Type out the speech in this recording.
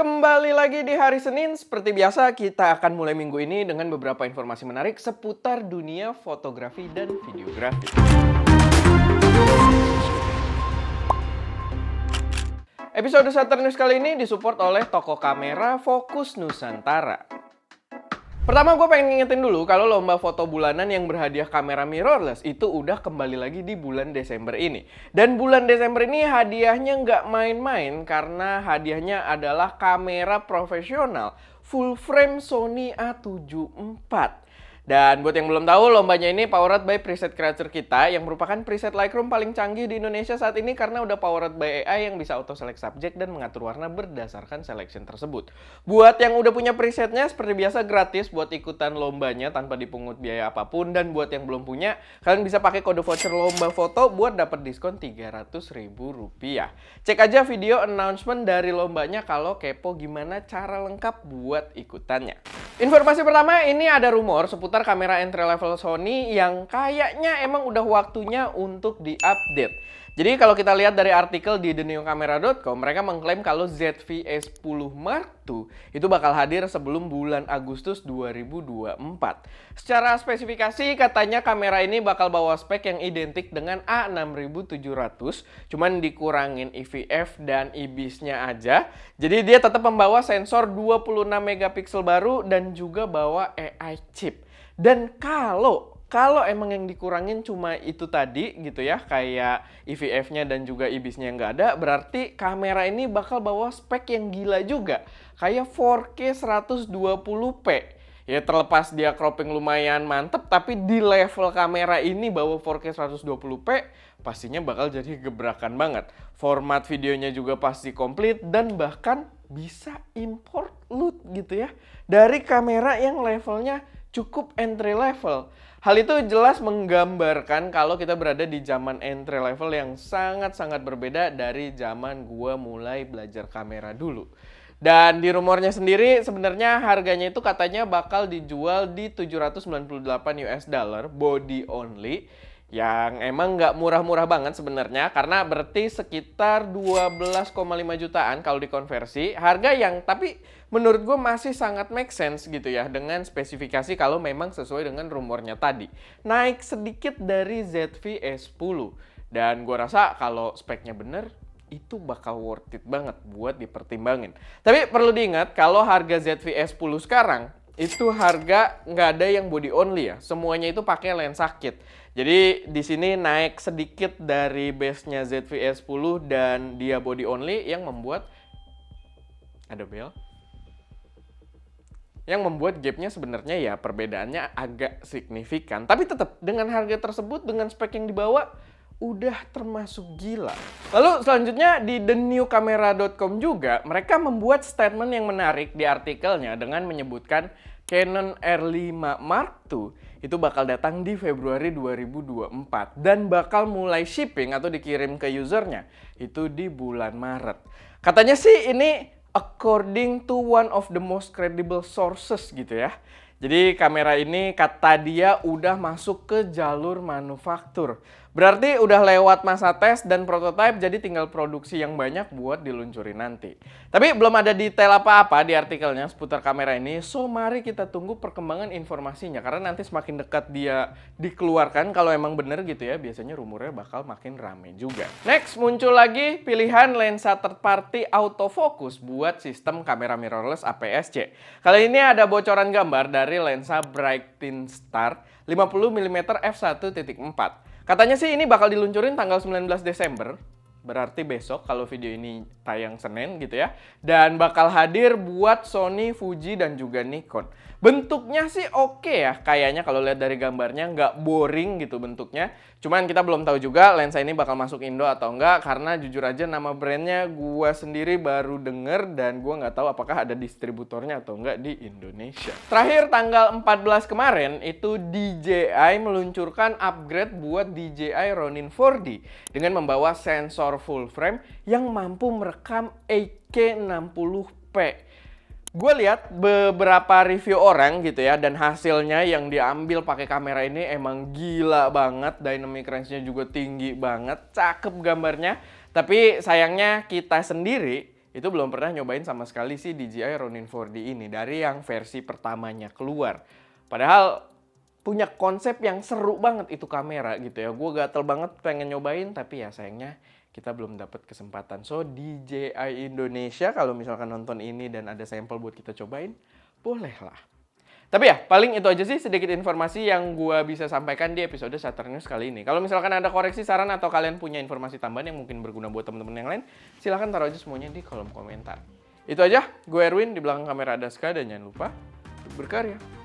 Kembali lagi di hari Senin, seperti biasa kita akan mulai minggu ini dengan beberapa informasi menarik seputar dunia fotografi dan videografi. Episode Saturn News kali ini disupport oleh toko kamera Fokus Nusantara. Pertama gue pengen ngingetin dulu kalau lomba foto bulanan yang berhadiah kamera mirrorless itu udah kembali lagi di bulan Desember ini. Dan bulan Desember ini hadiahnya nggak main-main karena hadiahnya adalah kamera profesional full frame Sony A74. Dan buat yang belum tahu, lombanya ini powered by preset creator kita yang merupakan preset Lightroom paling canggih di Indonesia saat ini karena udah powered by AI yang bisa auto select subject dan mengatur warna berdasarkan selection tersebut. Buat yang udah punya presetnya, seperti biasa gratis buat ikutan lombanya tanpa dipungut biaya apapun. Dan buat yang belum punya, kalian bisa pakai kode voucher lomba foto buat dapat diskon Rp300.000. Cek aja video announcement dari lombanya kalau kepo gimana cara lengkap buat ikutannya. Informasi pertama, ini ada rumor seputar kamera entry level Sony yang kayaknya emang udah waktunya untuk diupdate. Jadi kalau kita lihat dari artikel di thenewcamera.com, mereka mengklaim kalau ZV-E10 Mark II itu bakal hadir sebelum bulan Agustus 2024. Secara spesifikasi katanya kamera ini bakal bawa spek yang identik dengan A6700, cuman dikurangin EVF dan IBIS-nya aja. Jadi dia tetap membawa sensor 26 megapiksel baru dan juga bawa AI chip. Dan kalau emang yang dikurangin cuma itu tadi gitu ya, kayak EVF-nya dan juga IBIS-nya nggak ada, berarti kamera ini bakal bawa spek yang gila juga. Kayak 4K 120p. Ya terlepas dia cropping lumayan mantep, tapi di level kamera ini bawa 4K 120p, pastinya bakal jadi gebrakan banget. Format videonya juga pasti komplit dan bahkan bisa import loot gitu ya. Dari kamera yang levelnya cukup entry level. Hal itu jelas menggambarkan kalau kita berada di zaman entry level yang sangat-sangat berbeda dari zaman gua mulai belajar kamera dulu. Dan di rumornya sendiri sebenarnya harganya itu katanya bakal dijual di 798 US dollar body only. Yang emang nggak murah-murah banget sebenarnya karena berarti sekitar 12,5 jutaan kalau dikonversi. Harga yang tapi menurut gue masih sangat make sense gitu ya dengan spesifikasi kalau memang sesuai dengan rumornya tadi. Naik sedikit dari ZV-E10. Dan gue rasa kalau speknya bener itu bakal worth it banget buat dipertimbangin. Tapi perlu diingat kalau harga ZV-E10 sekarang itu harga nggak ada yang body only ya. Semuanya itu pakai lensa kit. Jadi di sini naik sedikit dari base-nya ZV-E10 dan dia body only yang membuat ada bel. Yang membuat gapnya sebenarnya ya perbedaannya agak signifikan. Tapi tetap dengan harga tersebut, dengan spek yang dibawa, udah termasuk gila. Lalu selanjutnya di thenewcamera.com juga mereka membuat statement yang menarik di artikelnya dengan menyebutkan Canon R5 Mark II itu bakal datang di Februari 2024 dan bakal mulai shipping atau dikirim ke usernya itu di bulan Maret. Katanya sih ini according to one of the most credible sources gitu ya. Jadi kamera ini kata dia udah masuk ke jalur manufaktur. Berarti udah lewat masa tes dan prototype, jadi tinggal produksi yang banyak buat diluncurin nanti. Tapi belum ada detail apa-apa di artikelnya seputar kamera ini, so mari kita tunggu perkembangan informasinya. Karena nanti semakin dekat dia dikeluarkan, kalau emang bener gitu ya, biasanya rumornya bakal makin rame juga. Next, muncul lagi pilihan lensa third party autofocus buat sistem kamera mirrorless APS-C. Kali ini ada bocoran gambar dari lensa Brightin Star 50mm f1.4. Katanya sih ini bakal diluncurin tanggal 19 Desember, berarti besok kalau video ini tayang Senin gitu ya. Dan bakal hadir buat Sony, Fuji, dan juga Nikon. Bentuknya sih oke ya, kayaknya kalau lihat dari gambarnya nggak boring gitu bentuknya. Cuman kita belum tahu juga lensa ini bakal masuk Indo atau enggak, karena jujur aja nama brandnya gua sendiri baru denger dan gua nggak tahu apakah ada distributornya atau enggak di Indonesia. Terakhir tanggal 14 kemarin itu DJI meluncurkan upgrade buat DJI Ronin 4D dengan membawa sensor full frame yang mampu merekam 8K 60p. Gue lihat beberapa review orang gitu ya, dan hasilnya yang diambil pakai kamera ini emang gila banget, dynamic range-nya juga tinggi banget, cakep gambarnya. Tapi sayangnya kita sendiri itu belum pernah nyobain sama sekali sih DJI Ronin 4D ini dari yang versi pertamanya keluar. Padahal punya konsep yang seru banget itu kamera gitu ya. Gue gatel banget pengen nyobain, tapi ya sayangnya kita belum dapat kesempatan. So DJI Indonesia kalau misalkan nonton ini dan ada sampel buat kita cobain, bolehlah. Tapi ya, paling itu aja sih sedikit informasi yang gue bisa sampaikan di episode Saturn News kali ini. Kalau misalkan ada koreksi, saran, atau kalian punya informasi tambahan yang mungkin berguna buat teman-teman yang lain, silahkan taruh aja semuanya di kolom komentar. Itu aja, gue Erwin, di belakang kamera ada Ska, dan jangan lupa untuk berkarya.